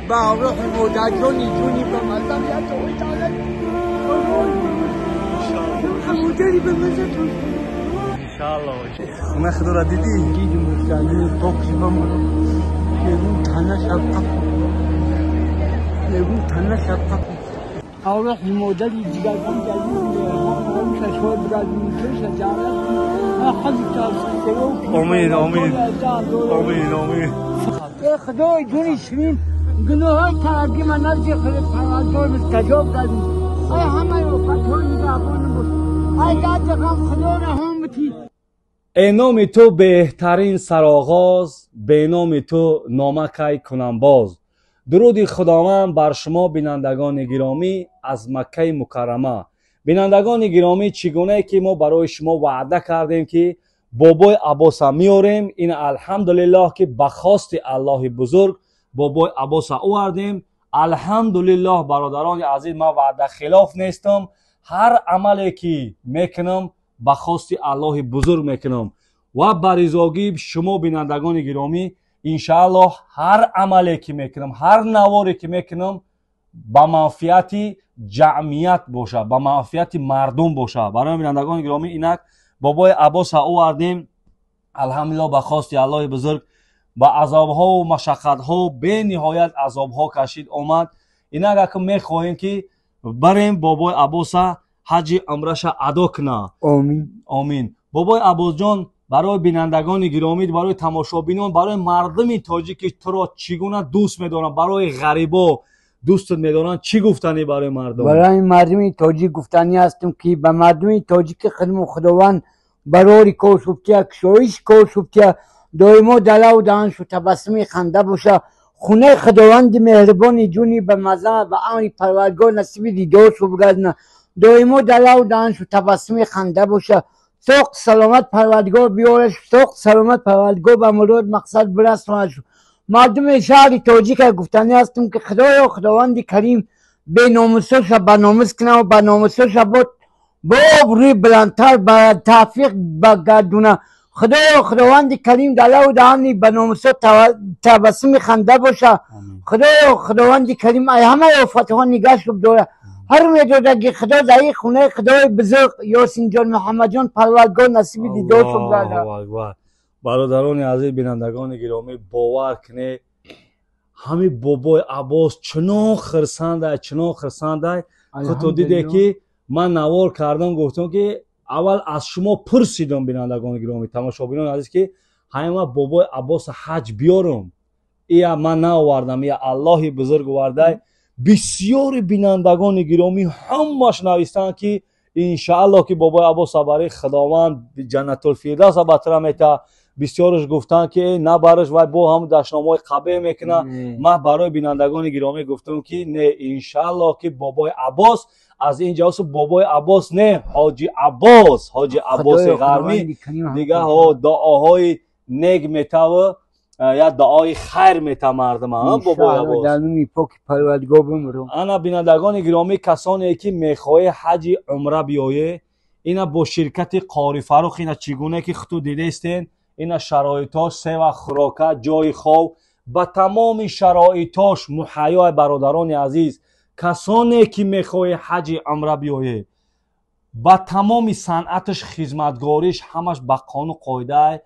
با روح مادرجانی جونی به مزم یا تو ایتالت همونجوری به مزم انشالله خونه خدا را دیدی؟ دیدم مستانی باکس بمونم یکون تنه شبقه یکون تنه شبقه روح مادری دیگر کن جدید هم ششوار برادیم توش جاره خیلی تاسیسه آمین آمین آمین آمین خدای جونی شمیم گناهان ترقی من نزد خود پروردگار مستجاب کردیم ای همه رو فتوان نگهبان بود ای داد غم خدا رحمتی ای نام تو بهترین سرآغاز به نام تو نامکی کنم باز درود خداوند بر شما بینندگان گرامی از مکه مکرمه. بینندگان گرامی چگونه که ما برای شما وعده کردیم که بابای عباس میاریم این الحمدلله که به خواست الله بزرگ بابای عباس آوردیم. الحمدلله برادران عزیز ما وعده خلاف نیستم هر عملی که میکنم به خواست الله بزرگ میکنم و بریزاگی شما بینندگان گرامی انشاءالله هر عملی که میکنم هر نواری که میکنم با منفعت جمعیت باشه با منفعت مردم باشه. برای بینندگان گرامی اینک بابای عباس آوردیم الحمدلله به خواست الله بزرگ با عذابها و مشقتها به نهایت عذابها کشید آمد. اینک اگر میخواهیم که بریم بابای عباس حج عمرش ادا کنه. آمین آمین. بابای عباس جان برای بینندگان گرامی برای تماشابینان برای مردم تاجیک تو را چگونه دوست میدارن برای غریبا دوست میدارن چی گفتنی برای مردم؟ برای مردم تاجیک گفتنی هستم که به مردم تاجیک خدمت خداوند برای کوشوبتیا کشویش کوشوبتیا دائما دلو دهنشو تبسمی خنده باشه خونه خداوند مهربان جونی به مزه و امر پروردگار نصیب دیدار شو بگردنه دائما دلو دهنشو تبسمی خنده باشه سوق سلامت پروردگار بیارش سوق سلامت پروردگار به مراد مقصد برسونه. مردم شهر تاجیک گفتنی هستم که خدایا خداوند کریم به ناموسش به ناموس کنه و به ناموسش با روی بلندتر به توفیق بگردونه. خدایا خداوند کریم دلو دهنی به ناموسش تبسم خنده باشه. خدایا خداوند کریم ای همه فتوها نگهش بداره هر میدوده خدا در خونه خدای بزرگ یاسین جان محمد جان پروردگار نصیب دیدار شو بگرده. برادران عزیز بینندگان گرامی باور کنه همین بابای عباس چنان خرسنده تو دیده که من نوار کردم گفتم که اول از شما پرسیدم بینندگان گرامی تماشابینان عزیز که همین بابای عباس حج بیارم یا من نآوردم یا الله بزرگ آورده. بسیار بینندگان گرامی همش نوشتن که انشاءالله که بابای عباس برای خداوند جنت الفردوس بتره میته. بسیارش گفتن که نه برش و با هم دشنامه قبه میکنه. من برای بینندگان گرامی گفتم که نه انشاءالله که بابای عباس از اینجا بابای عباس نه حاجی عباس غرمی دیگه دعاهای نگ میته و یا دعای خیر میته مردم بابای عباس انا بینندگان گرامی کسانی که میخواه حج عمره بیایه اینا با شرکت قاری فروخ اینا چگونه که خطو دیده استین اینا شرایطاش سه و خوراکه جای خواب با تمام شرایطاش محیا برادران عزیز کسانی که میخواه حج عمره بیایه با تمام صنعتش خدمتگاریش همش با قانون قاعده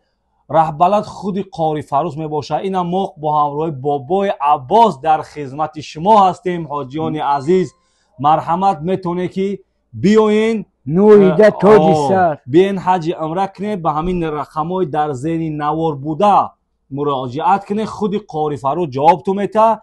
رهبلد خود قاری فروز میباشه. اینا ما با همراه بابای عباس در خدمت شما هستیم. حاجیان عزیز مرحمت میتونه که بیاین نوریده تاجی سر بیاین حج عمره کنه به همین رقمای در ذهن نوار بوده مراجعت کنه خود قاری فروز جواب تو میته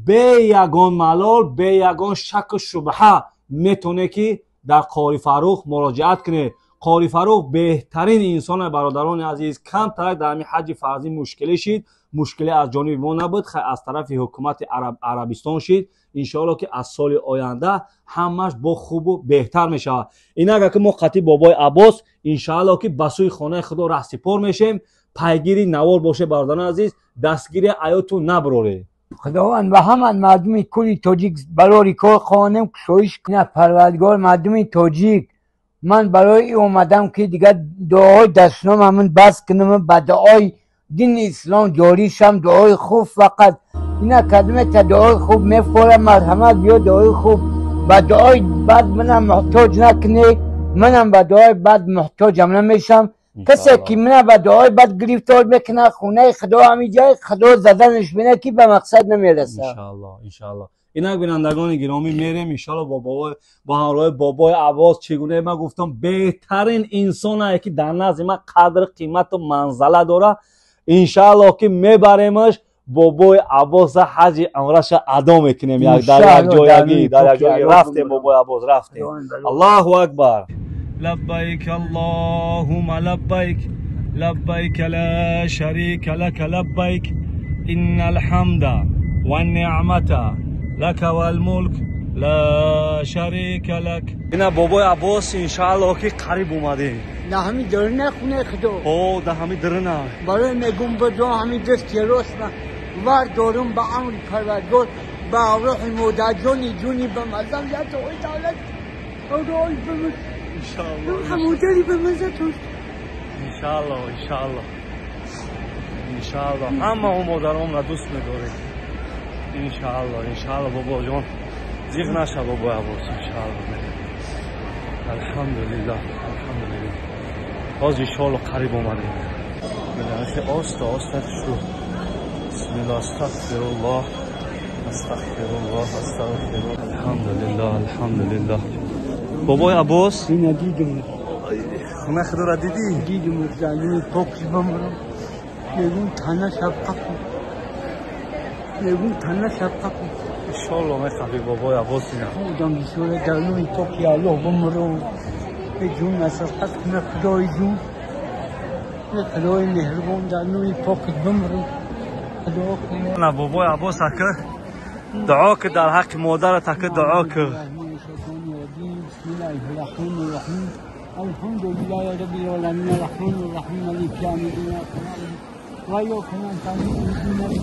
به یگان ملال به یگان شک و شبهه میتونه که در قاری فروخ مراجعت کنه. قاری فروخ بهترین انسان برادران عزیز کم ترک در همین حج فرضی مشکلی شید مشکلی از جانب ما نبود از طرف حکومت عربستان شید انشاءالله که از سال آینده همش با خوب و بهتر میشه. این اگر که ما خطیب بابای عباس انشاءالله که بسوی خانه خدا رهسپار میشیم پیگیری نوار باشه برادران عزیز دستگیری ایاتو نبروره. خداوند و همان مردم کلی تاجیک برای کار خانم شویش کنه پروردگار مردم تاجیک من برای اومدم که دیگه دعای دستنام همون بس کنم با دعای دین اسلام جاری شم دعای خوب فقط اینا کدومه تا دعای خوب میفوره مرحمت بیا دعای خوب با دعای بد منم محتاج نکنه منم با دعای بد محتاجم نمیشم کسی که منم با دعای بد گرفتار میکنه خونه خدا همی جای خدا زدنش بینه که به مقصد نمیرسه انشالله اینک بینندگان گرامی میریم انشالله با همراه بابای عباس چگونه من گفتم بهترین انسانه که در نزد من قدر قیمت و منزله داره انشالله که میبریمش بابای عباس حج عمرش ادا میکنیم یک در یک جایی رفتیم بابای عباس رفتیم الله اکبر لبیک اللهم لبیک لبیک لا شریک لک لبیک ان الحمد والنعمت لك والملك لا شريك لك اینا بابای عباس انشالله که قریب اومدیم نه همین درنه خونه خدا او ده همین درنه برای میگم بدو همین دست راست ور دارم با امر پروردگار با روح مودجانی جونی به مزم یا تو دولت او دول بمز انشالله همودلی به مزتون انشالله همه هم مادرام را دوست می‌داریم انشالله بابا جان زیغ نشه بابا عباس انشالله الحمدلله باز انشالله قریب اومدیم آسته شو بسم الله استغفر الله الحمدلله بابای عباس اینا دیدم خونه خدا را دیدم زنی پاکش بمرم نگون تنه شبقه انشالله میخوابی بابای عباس اینا خودم بسیاره درنوی پاکی الله بمرم به جون اصفت کنه خدای جون خدای مهربان درنوی پاکت بمرم خدا کنه نه بابای عباس که دعا که در حق مادر تک دعا که بسم الله الرحمن الرحیم الحمد لله رب العالمین الرحمن الرحیم مالک یوم الدین ويوك من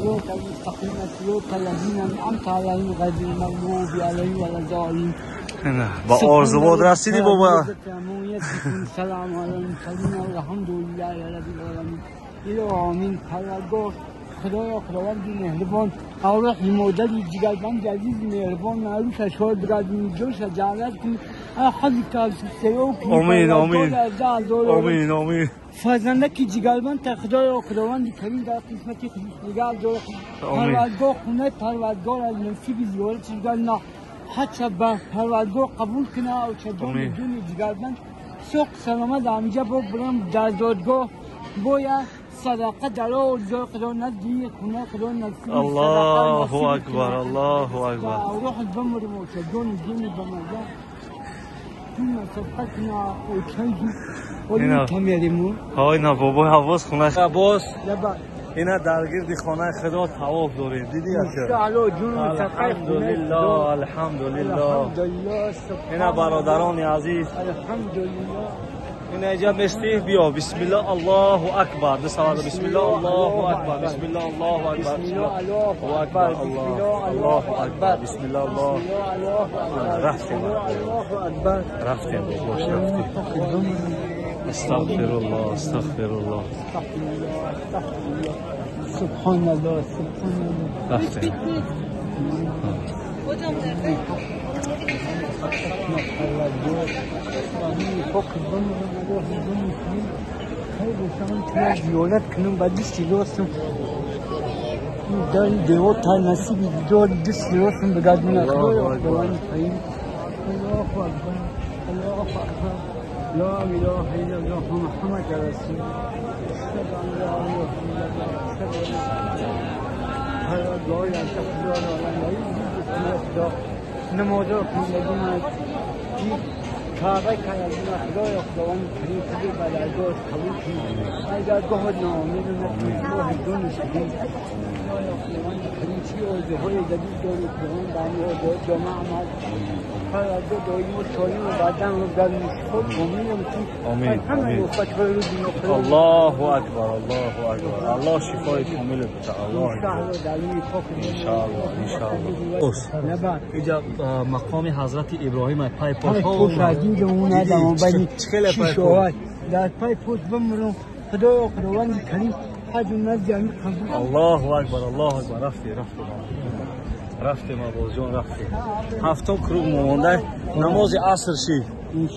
صراط المستقيم صراط الذين أنعمت عليهم غير المغضوب عليهم ولا الضالين با آرزوات رسیدی بابا سلام علی المرسلین الحمد لله رب العالمین آمین پروردگار خداوند مهربان آرح مادری جگربند عزیز مهربان معروف اشوار برادمی جوش جعلت کنی حضی کالسی سیو کنی آمین فرزنده که جگربند تا خداوند کریم در قسمتی خدیشتگار داره پروردگار خونه پروردگار از نصیب زیارت شدگار نه حتی با پروردگار قبول کنه و چه دون جگربند سوق سلامت همجا برم در دادگاه باید صدقه در آن جای خدا نزدیک خونه خدا نزدیک الله اکبر الله اکبر روح بمرم و چجون جونی بمرم چون صدقه کنه و چیزی ولی کمیلیمون اینا بابای عباس خونه عباس اینا درگیردی خانه خدا طواف داریم دیدی الحمدلله اینا برادران عزیز الحمدلله اینا اینجا مستی بیا بسم الله الله اکبر بسم الله الله اکبر بسم الله الله اکبر بسم الله اکبر الله اکبر بسم الله الله رفتیم استغفر الله سبحان الله رفتیم زیارت کنم و دستی راستم در دیوار تا نصیبی دار دستی راستم بگردم خدای خداوند الله اکبر لا اله الا الله محمد رسول اشهد ان لا اله الا الله اشهد ان نمازا کنم کعبه کنم خدای خداوند کریم خدای بلدگاه قبول کنیم اگر گاه ناامید و نکنیم گاه دون شدیم خدای خداوند کریم چی آرزوهای جدید داریم خداوند به ما جامعه عمل فردا داییم و سالیم و بعدن رو در مشکل امینم که آمین الله اکبر الله شفای کامل بده الله انشاءالله اینجا مقام حضرت ابراهیم پای پاشا دیدمون آدم بلی شیشوهای در پای پوست بمرم خداوند کریم الله اکبر الله اکبر رفتیم عباس جان رفتیم هفتم کروب مونده نماز عصر شی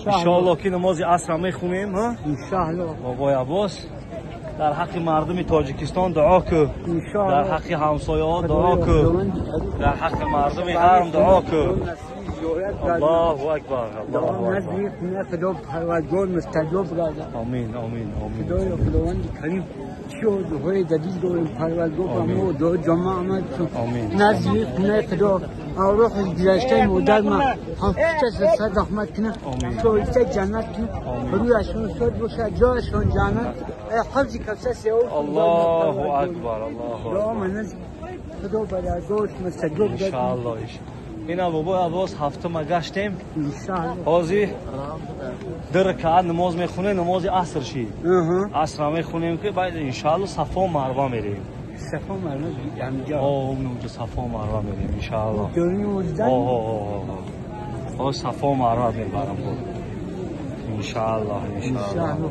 انشاءالله که نماز عصر میخونیم ها انشاءالله بابای عباس در حق مردم تاجیکستان دعا که در حق همسایه ها دعا که در حق مردم حرم دعا که الله اکبر الله اکبر خدا پروردگار مستجاب گردد آمین آمین آمین خداوند کریم شو دعای جدید داریم پروردگار ما دعا جمع آمد آمین نزدیک خونه خدا روح گذشته مادر ما حافظ صد رحمت کنه شایسته جنت کنه رویشون صد باشه جایشون جنت حفظ کفسه سیو الله اکبر الله اکبر خدا پروردگار مستجاب گردد انشاءالله اینا بابا عباس هفتم گشتیم انشاءالله حاضی در رکعت نماز میخونه نماز عصر شی عصر میخونیم که بعد انشاءالله صفا و مروه میریم صفا و مروه همینجا اونجا صفا و مروه میریم انشاءالله دورین وجدان صفا و مروه میبرم بود انشاءالله انشاءالله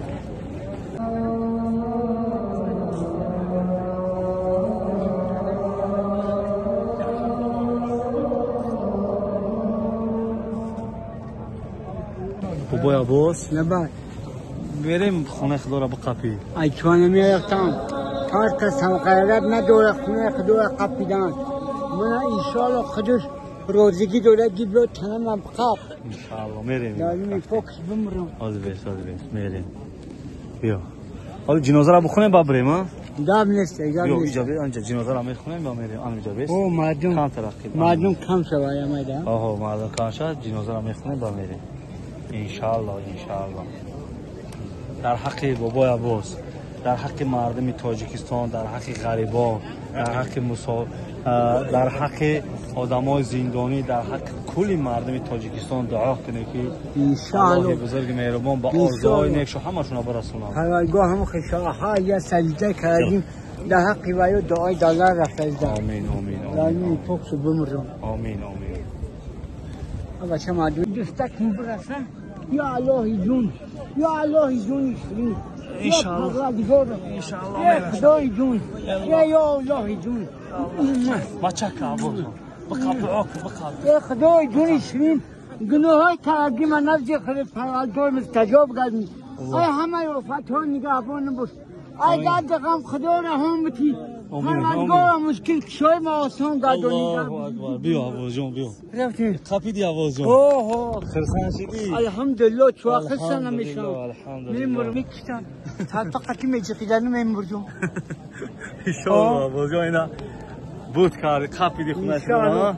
بابای عباس نباید بریم خونه خدا را بقپی ای چونه میرفتم هر کس هم غیرت نداره خونه خدا را قپیدن من انشاءالله خودش روزگی داره گی برو تنم هم قپ انشاءالله میریم داریم فوکس بمرم آز بیست میریم بیا حالا جنازه را بخونیم با بریم ها داب نیست بیا اینجا بیا اینجا جنازه را میخونیم با میریم اینجا بیست او مردم کم شوای میدم مردم کم شد جنازه را میخونیم با میریم انشاءالله انشاءالله در حق بابای عباس در حق مردم تاجیکستان در حق غریبان در حق آدمای زندانی در حق کل مردم تاجیکستان دعا کنه که انشاءالله بزرگ مهربان با آرزوهای نیک شو همشون برسونه پروردگار هم خشاها یا سجده کردیم در حق وایو دعای دلار رفته آمین آمین آمین فوکس بمرم آمین آمین بچه مردم دستک برسن یا الله جون یا الله جون شیرین انشاءالله یا خدای جون یا الله جون بچه که عباس بقب یا خدای جون شیرین گناه های کردی من نزدی خرید پروردگار مستجاب گردیم ای همه وفات ها نگهبان باش ای درد غم خدا رحم بتی پروردگار مشکل کشای ما آسان گردانی الله اکبر بیا عباس جان بیا رفتیم قپیدی عباس جان خرسان شدی الحمدلله چوا خرسان نمیشم الحمدلله میمرم میکشتم فقط میجقیدن میمردم انشاءالله عباس جان اینا بود کرد قپیدی خونه شما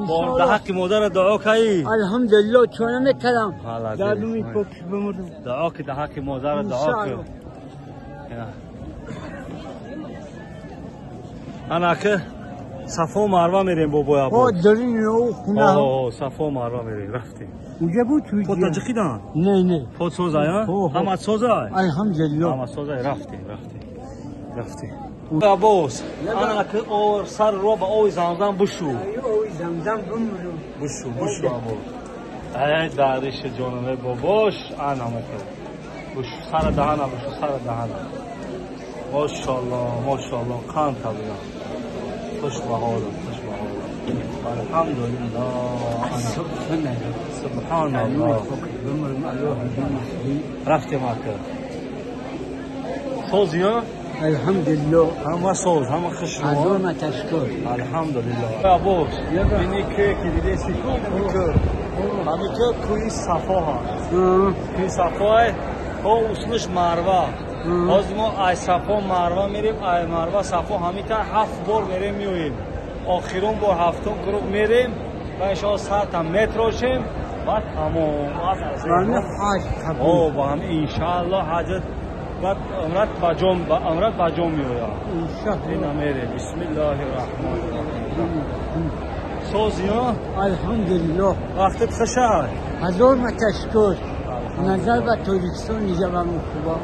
با در حق مادر دعا کردی الحمدلله چون نکردم در دومی پاک بمردم دعا که در حق مادر دعا کرد انا که صفا و مروه میریم بابای عباس دارین او خونه صفا و مروه میریم رفتیم اونجا بود توی خود تاجیکیدان نه خود سوزه ها همه سوزه الحمدلله همه سوزه رفتیم عباس انا که اور سر رو با اوی زمزم بشو اوی زمزم بمرم بشو عباس ای دردش جانمه باباش انا مکر بشو سر دهنه ماشاءالله قند کبیرم خوش بحال الحمدلله سبحان الله رفتیم مکه سوزی ها الحمدلله همه سوز همه خشنو عظام تشکر الحمدلله عباس اینی که دیده سیکون همین که کوی صفا هست کوی صفا ها اصلش مروه از ما ای صفا مروه میریم ای مروه صفا همیتا 7 بار میریم میویم آخرون بار هفتم کروب میریم و انشاءالله ساعت هم متروشیم بعد تمام با هم انشاءالله حاجت بعد امرت بجام میویم اینا میریم بسم الله الرحمن الرحیم سوزی ها الحمدلله وقتت خوشه هزار تشکر نظر به تاجیکستان نیجا و مخوبا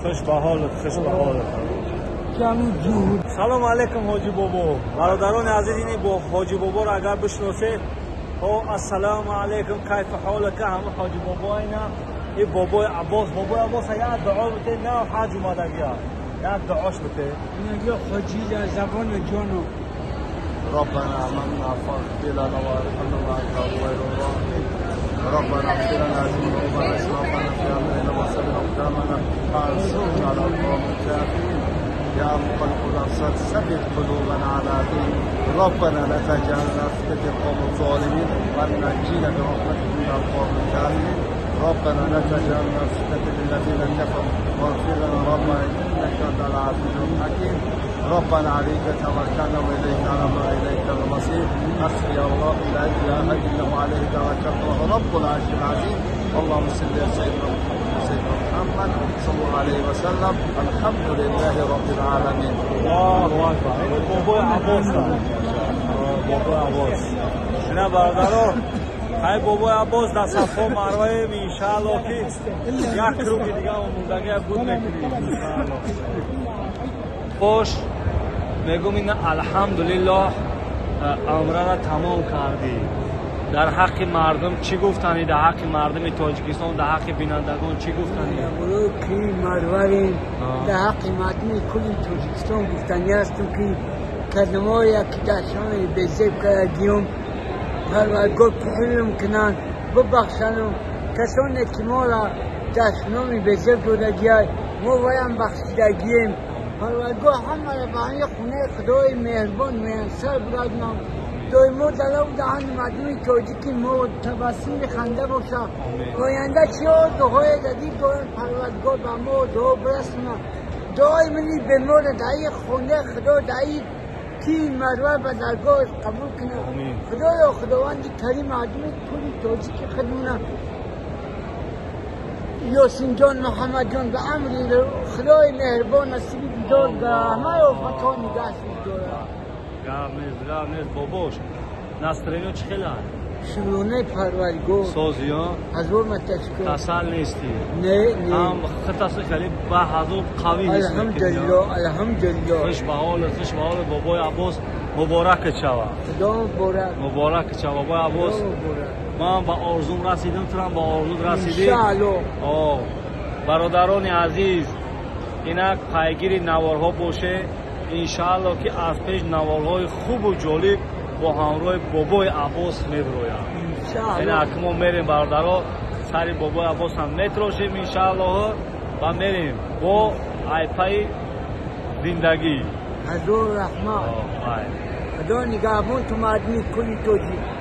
خوش به حالت سلام علیکم حاجی بابا برادران عزیزی با حاجی بابا را اگر بشناسید السلام علیکم کیف حالک همه حاجی بابا اینا این بابای عباس یا دعا بده نه حاج اومده گیا یک دعاش بده. میگه خودی در زبان جانو ربنا آمنا فاغفر لنا وارحمنا وأنت خير الراحمين. ربنا اغفر لنا ذنوبنا وإسرافنا في أمرنا وثبت أقدامنا وانصرنا على القوم الكافرين. يا مقلب الأبصار ثبت قلوبنا على دينك. ربنا لا تجعلنا فتنة القوم الظالمين ونجينا برحمتك من القوم الكافرين. ربنا لا تجعلنا فتنة للذين كفروا واغفر لنا ربنا إنك أنت العزيز الحكيم. ربنا عليك توكلنا وإليك أنبنا وإليك المصير. حسبي الله لا إله إلا هو عليه توكلت وهو رب العرش العظيم. اللهم صل على سيدنا محمد صلى الله عليه وسلم. الحمد لله رب العالمين. الله أكبر. بابا عباس بابا عباس شنا برادرو های بابا عباس در صفا مروه انشاءالله که یک کروک دیگه موندگی بود میکنیم. خوش میگم این الحمدلله عمره را تمام کردی. در حق مردم چی گفتنی؟ در حق مردم تاجیکستان، در حق بینندگان چی گفتنی؟ برو که مروه در حق مردم کل تاجیکستان گفتنی هستم که کلمه یکی در شان بزیب کردیم پروردگار پخیلم کنن ببخشنم کسانی که ما را دشنامی بزیب دادگیه ما بایم بخشیدگیم. پروردگار همه را به همه خونه خدای مهربان میانسر برادنم دایما دلو دهن مردم تاجیکی ما تبسم خنده باشه. آینده چی ها دعای جدید دارن پروردگار به ما دعا برسونه. دعای منی به ما را دعای خونه خدا دعای کی مروه به درگاه قبول کنه. خدایا خداوند کریم مردم کلی تاجیک خدمونه یاسین جان محمد جان به امری خدای مهربان نصیب بیدار به همه افتا نگهش داره. گرم نیست باباش نسترینو چه خیلی شمرونه پروردگار سازی ها هزار متشکر تسل نیستی نه هم خطاست خیلی به هزار قوی نیست. الحمدلله الحمدلله خوش به حال بابای عباس مبارک شوه. خدا مبارک شوه بابای عباس. من با آرزوم رسیدم تو با آرزوت رسیدی انشاءالله. برادران عزیز اینک پیگیر نوارها باشه انشاءالله که از پیش نوارهای خوب و جالب با همراه بابای عباس میبرویم. اینک ما میریم برادرها سر بابای عباس هم میتراشیم انشاءالله و میریم با ایپای زندگی. هزار رحمت خدا نگهبان تو مردمی کلی توجیه.